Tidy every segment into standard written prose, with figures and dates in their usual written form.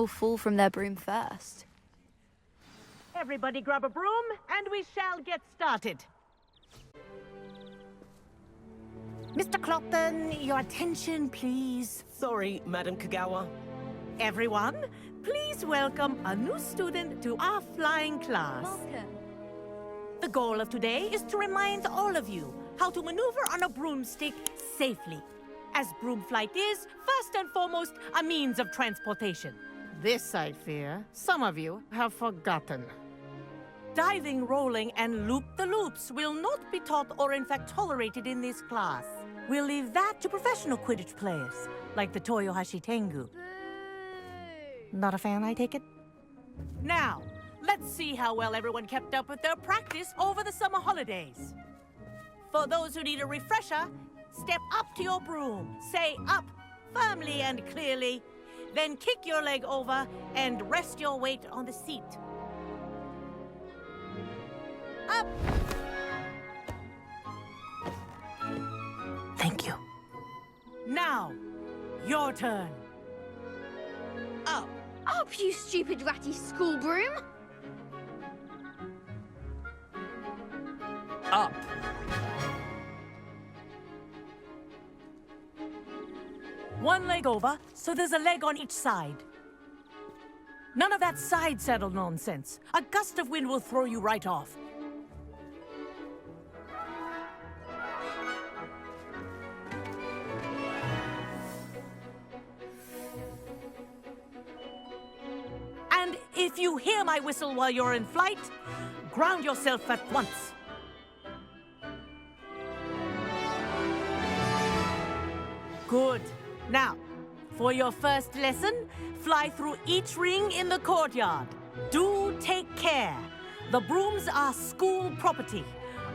people fall from their broom first. Everybody grab a broom, and we shall get started. Mr. Clopton, your attention, please. Sorry, Madam Kagawa. Everyone, please welcome a new student to our flying class. Welcome. The goal of today is to remind all of you how to maneuver on a broomstick safely, as broom flight is, first and foremost, a means of transportation. This, I fear, some of you have forgotten. Diving, rolling, and loop-the-loops will not be taught or in fact tolerated in this class. We'll leave that to professional Quidditch players, like the Toyohashi Tengu. Not a fan, I take it? Now, let's see how well everyone kept up with their practice over the summer holidays. For those who need a refresher, step up to your broom, say up firmly and clearly, then kick your leg over and rest your weight on the seat. Up! Thank you. Now, your turn. Up. Up, you stupid ratty school broom! Up. One leg over, so there's a leg on each side. None of that side saddle nonsense. A gust of wind will throw you right off. And if you hear my whistle while you're in flight, ground yourself at once. Good. Now, for your first lesson, fly through each ring in the courtyard. Do take care. The brooms are school property.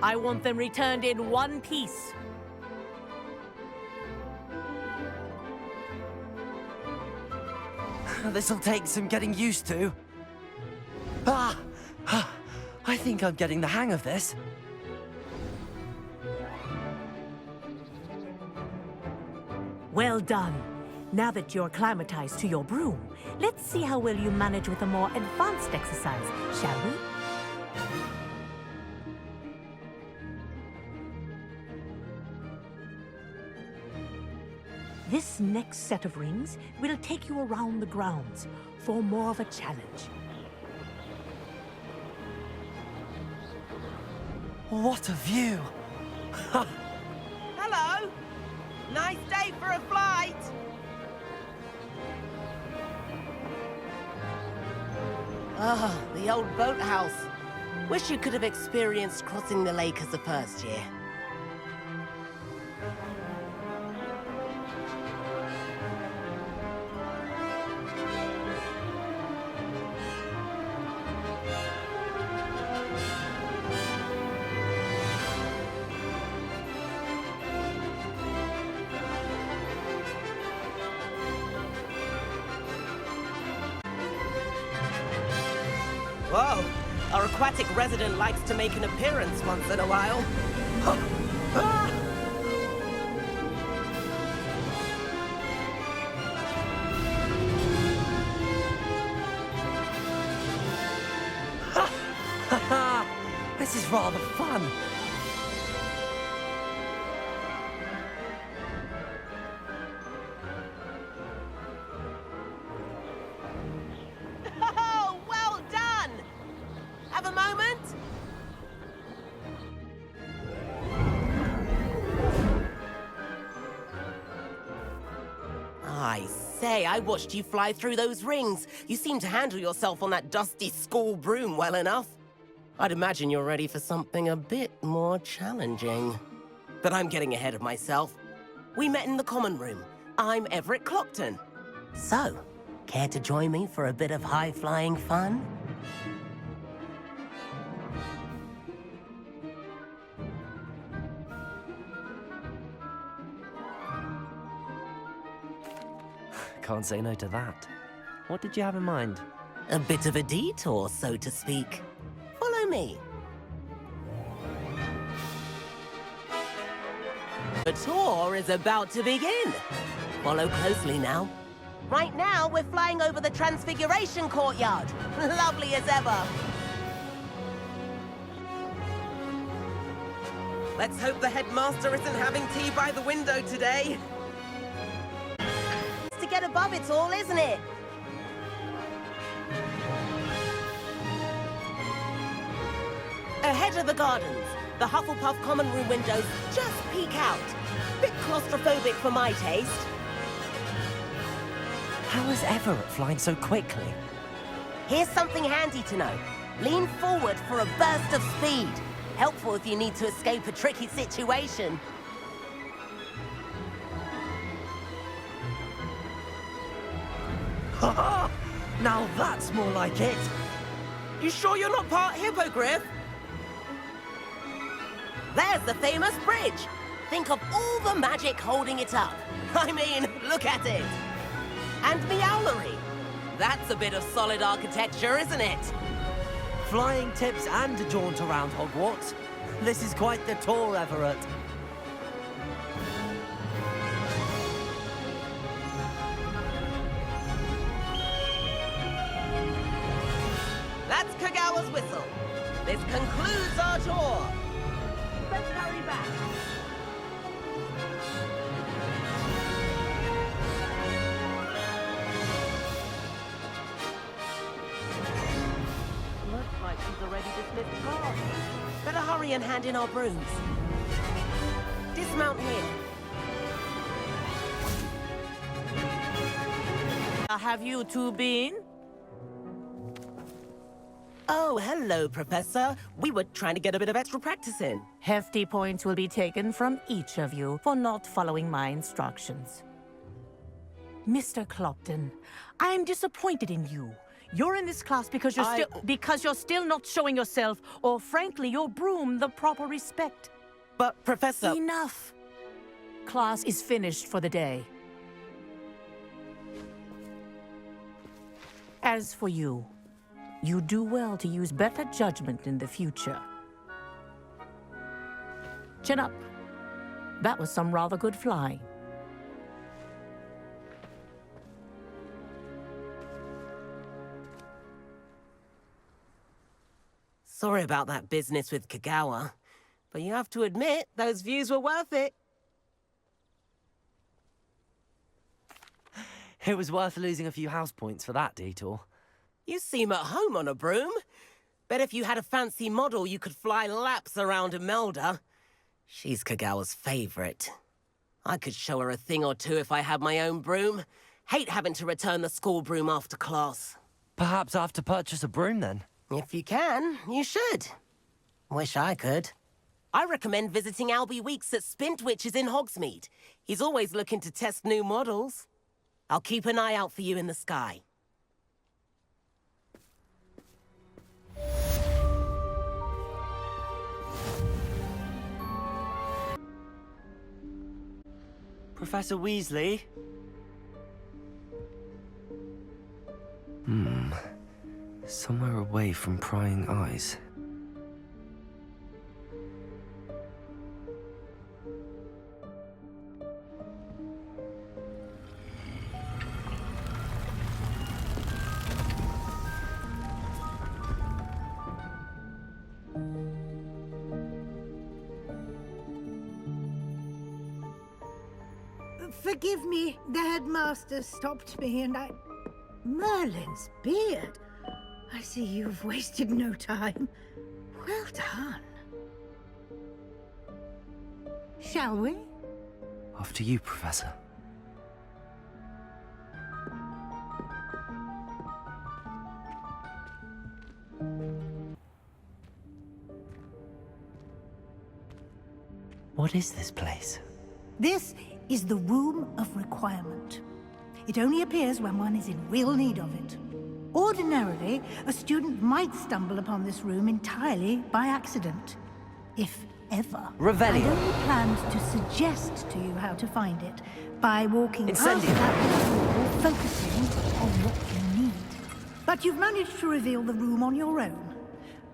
I want them returned in one piece. This'll take some getting used to. I think I'm getting the hang of this. Well done. Now that you're acclimatized to your broom, let's see how well you manage with a more advanced exercise, shall we? This next set of rings will take you around the grounds for more of a challenge. What a view! Hello! Nice day for a flight! Ah, the old boathouse. Wish you could have experienced crossing the lake as a first year. Whoa! Our aquatic resident likes to make an appearance once in a while. This is rather fun. Oh, well done! Have a moment? I say, I watched you fly through those rings. You seem to handle yourself on that dusty school broom well enough. I'd imagine you're ready for something a bit more challenging. But I'm getting ahead of myself. We met in the common room. I'm Everett Clockton. So, care to join me for a bit of high-flying fun? Can't say no to that. What did you have in mind? A bit of a detour, so to speak. Follow me. The tour is about to begin. Follow closely now. Right now, we're flying over the Transfiguration Courtyard. Lovely as ever. Let's hope the headmaster isn't having tea by the window today. It's to get above it all, isn't it? Ahead of the gardens, the Hufflepuff common room windows just peek out. Bit claustrophobic for my taste. How is Everett flying so quickly? Here's something handy to know. Lean forward for a burst of speed. Helpful if you need to escape a tricky situation. Ha! Now that's more like it! You sure you're not part hippogriff? There's the famous bridge. Think of all the magic holding it up. I mean, look at it. And Meowlery. That's a bit of solid architecture, isn't it? Flying tips and a jaunt around Hogwarts. This is quite the tour, Everett. That's Kagawa's whistle. This concludes our tour. Let's hurry back. Looks like she's already dismissed class. Better hurry and hand in our brooms. Dismount here. Have you two been? Oh, hello, Professor. We were trying to get a bit of extra practice in. Hefty points will be taken from each of you for not following my instructions. Mr. Clopton, I'm disappointed in you. You're in this class because you're still not showing yourself, or frankly, your broom the proper respect. But, Professor... Enough. Class is finished for the day. As for you, you do well to use better judgment in the future. Chin up. That was some rather good flying. Sorry about that business with Kagawa, but you have to admit, those views were worth it. It was worth losing a few house points for that detour. You seem at home on a broom. Bet if you had a fancy model, you could fly laps around Imelda. She's Kagawa's favorite. I could show her a thing or two if I had my own broom. Hate having to return the school broom after class. Perhaps I have to purchase a broom then. If you can, you should. Wish I could. I recommend visiting Albie Weeks at Spintwitches in Hogsmeade. He's always looking to test new models. I'll keep an eye out for you in the sky. Professor Weasley? Somewhere away from prying eyes. Forgive me, the headmaster stopped me and I... Merlin's beard. I see you've wasted no time. Well done. Shall we? After you, Professor. What is this place? This is the Room of Requirement. It only appears when one is in real need of it. Ordinarily, a student might stumble upon this room entirely by accident. If ever. Revelio. I only planned to suggest to you how to find it by walking past Incendio. that wall, focusing on what you need. But you've managed to reveal the room on your own.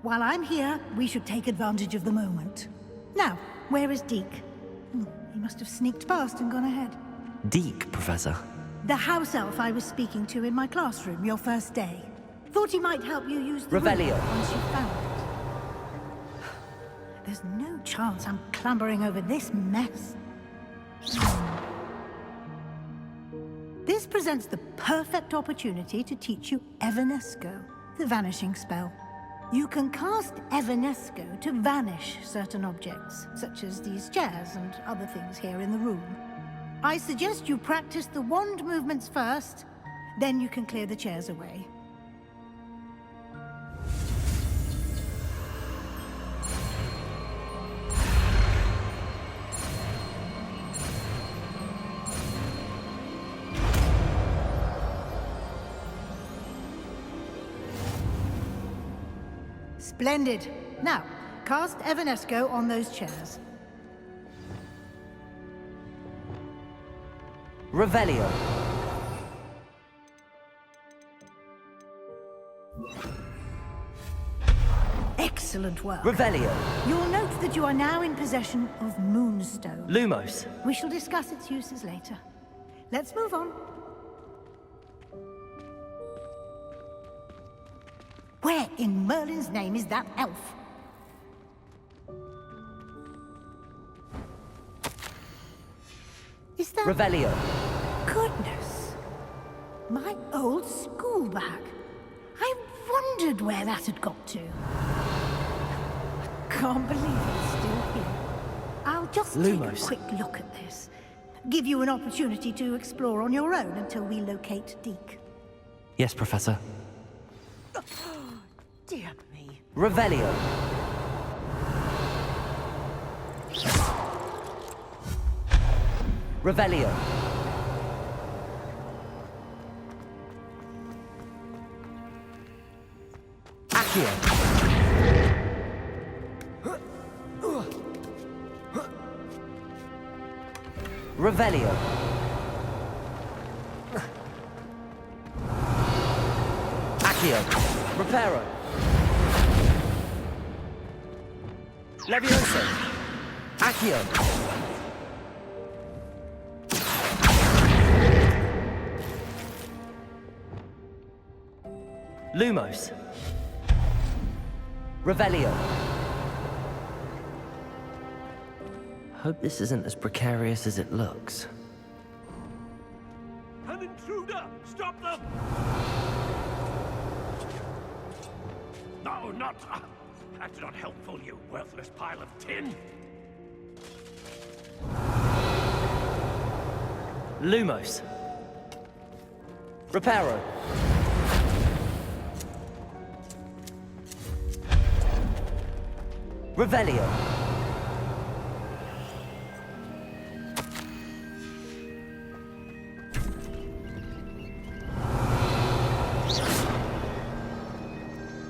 While I'm here, we should take advantage of the moment. Now, where is Deke? He must have sneaked past and gone ahead. Deke, Professor. The house elf I was speaking to in my classroom your first day. Thought he might help you use the Revelio. room once you found it. There's no chance I'm clambering over this mess. This presents the perfect opportunity to teach you Evanesco, the vanishing spell. You can cast Evanesco to vanish certain objects, such as these chairs and other things here in the room. I suggest you practice the wand movements first, then you can clear the chairs away. Splendid. Now, cast Evanesco on those chairs. Revelio. Excellent work. Revelio. You'll note that you are now in possession of Moonstone. Lumos. We shall discuss its uses later. Let's move on. Where in Merlin's name is that elf? Is that... Revelio. Goodness. My old school bag. I wondered where that had got to. I can't believe it's still here. I'll just take Lumos. a quick look at this. Give you an opportunity to explore on your own until we locate Deke. Yes, Professor. Dear me. Revelio. Revelio. Accio. Revelio. Accio. Reparo. Levioso. Accio. Lumos. Revelio. Hope this isn't as precarious as it looks. An intruder! Stop them! No, not... That's not helpful, you worthless pile of tin! Lumos. Reparo. Revelio.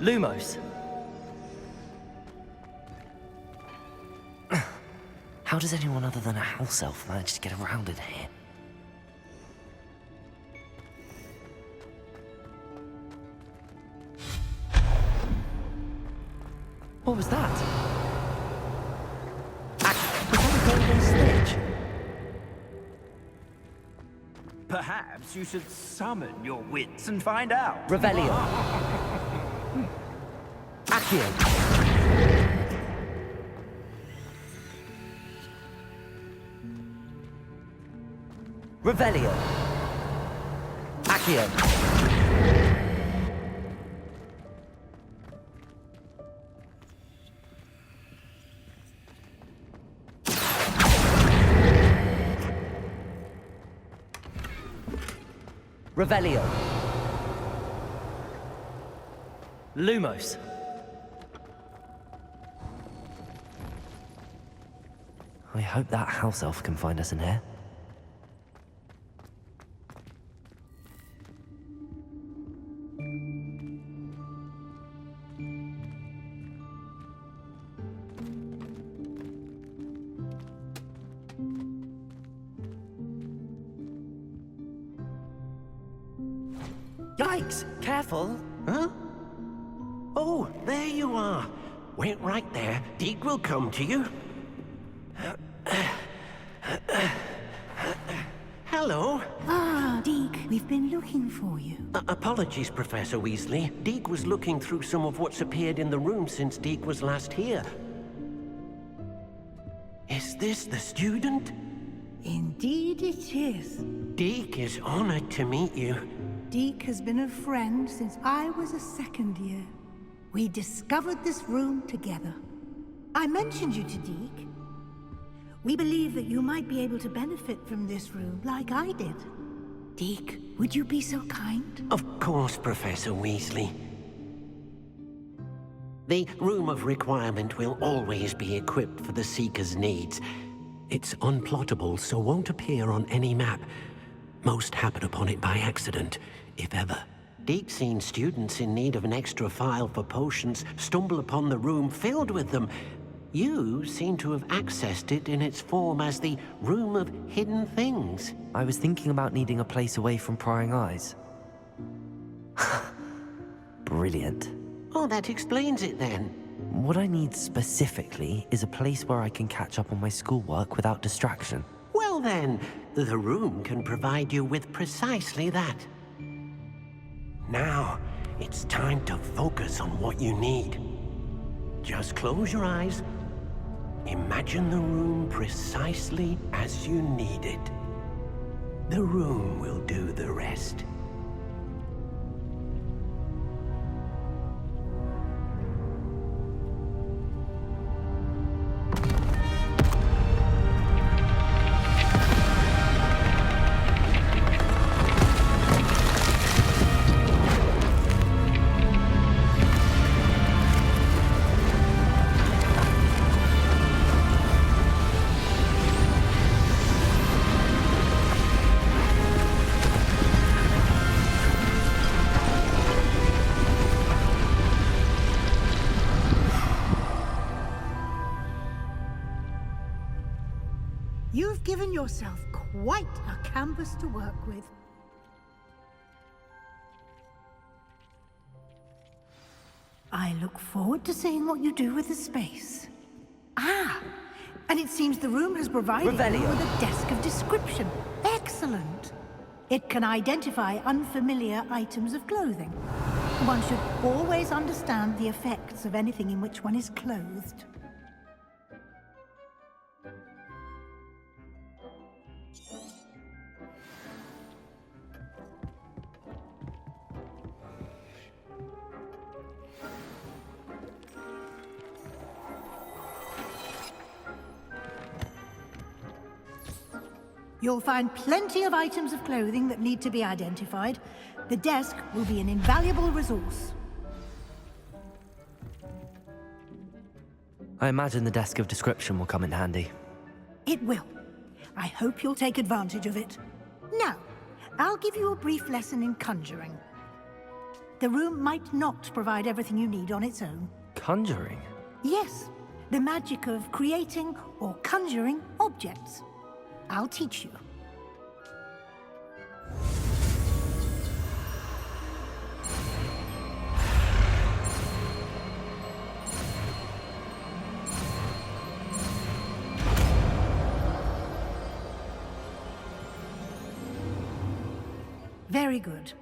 Lumos. How does anyone other than a house elf manage to get around in here? What was that? Was that a golden snitch? Perhaps you should summon your wits and find out. Revelio. Accio. Revelio. Accio. Revelio. Lumos. I hope that house elf can find us in here. Yikes! Careful! Huh? Oh, there you are. Wait right there. Deke will come to you. Hello. Ah, Deke. Deke, we've been looking for you. Apologies, Professor Weasley. Deke was looking through some of what's appeared in the room since Deke was last here. Is this the student? Indeed it is. Deke is honored to meet you. Deke has been a friend since I was a second year. We discovered this room together. I mentioned you to Deke. We believe that you might be able to benefit from this room like I did. Deke, would you be so kind? Of course, Professor Weasley. The Room of Requirement will always be equipped for the Seeker's needs. It's unplottable, so won't appear on any map. Most happen upon it by accident, if ever. Deke's seen students in need of an extra file for potions stumble upon the room filled with them. You seem to have accessed it in its form as the Room of Hidden Things. I was thinking about needing a place away from prying eyes. Brilliant. Oh, that explains it then. What I need specifically is a place where I can catch up on my schoolwork without distraction. Well then, the room can provide you with precisely that. Now, it's time to focus on what you need. Just close your eyes. Imagine the room precisely as you need it. The room will do the rest. You've given yourself quite a canvas to work with. I look forward to seeing what you do with the space. Ah, and it seems the room has provided you with a desk of description. Excellent. It can identify unfamiliar items of clothing. One should always understand the effects of anything in which one is clothed. You'll find plenty of items of clothing that need to be identified. The desk will be an invaluable resource. I imagine the desk of description will come in handy. It will. I hope you'll take advantage of it. Now, I'll give you a brief lesson in conjuring. The room might not provide everything you need on its own. Conjuring? Yes, the magic of creating or conjuring objects. I'll teach you. Very good.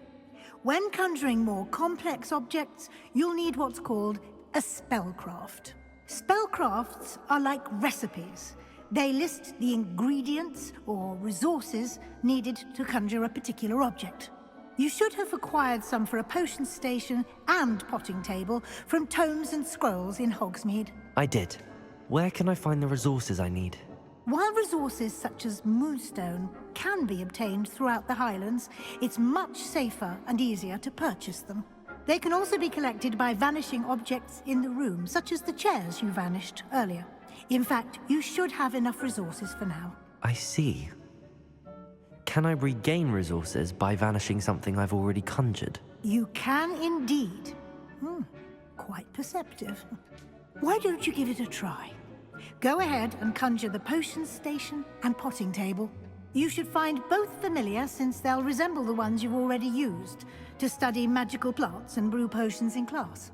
When conjuring more complex objects, you'll need what's called a spellcraft. Spellcrafts are like recipes. They list the ingredients or resources needed to conjure a particular object. You should have acquired some for a potion station and potting table from tomes and scrolls in Hogsmeade. I did. Where can I find the resources I need? While resources such as moonstone can be obtained throughout the Highlands, it's much safer and easier to purchase them. They can also be collected by vanishing objects in the room, such as the chairs you vanished earlier. In fact, you should have enough resources for now. I see. Can I regain resources by vanishing something I've already conjured? You can indeed. Quite perceptive. Why don't you give it a try? Go ahead and conjure the potion station and potting table. You should find both familiar, since they'll resemble the ones you've already used to study magical plants and brew potions in class.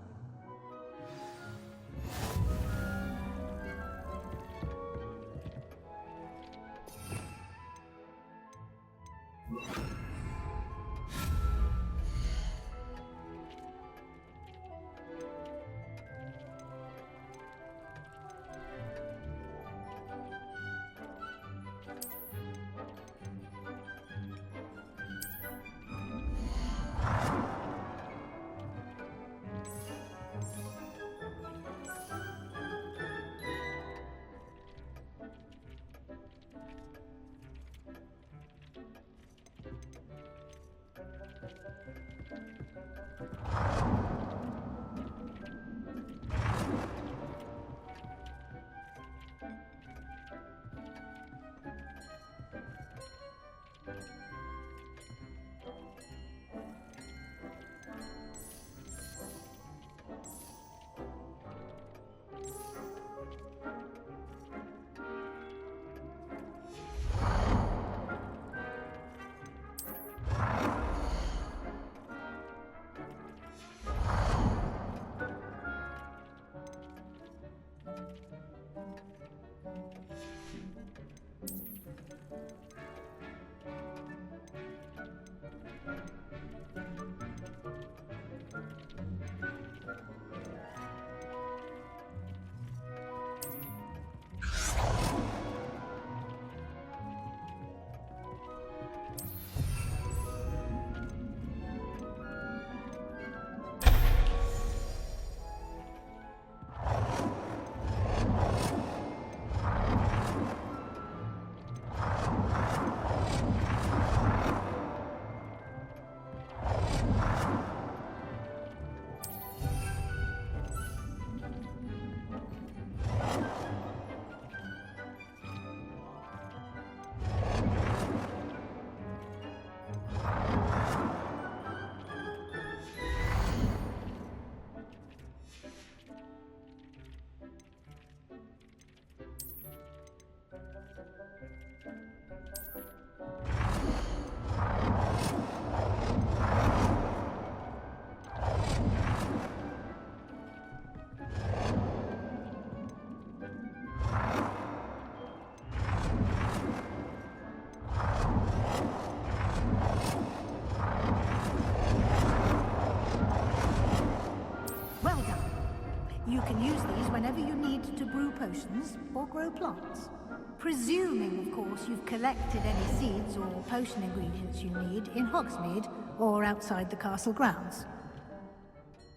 can use these whenever you need to brew potions or grow plants. Presuming, of course, you've collected any seeds or potion ingredients you need in Hogsmeade or outside the castle grounds.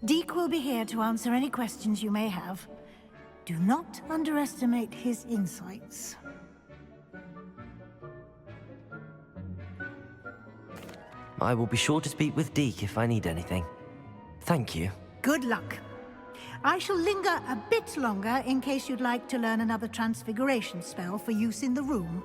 Deke will be here to answer any questions you may have. Do not underestimate his insights. I will be sure to speak with Deke if I need anything. Thank you. Good luck. I shall linger a bit longer in case you'd like to learn another transfiguration spell for use in the room.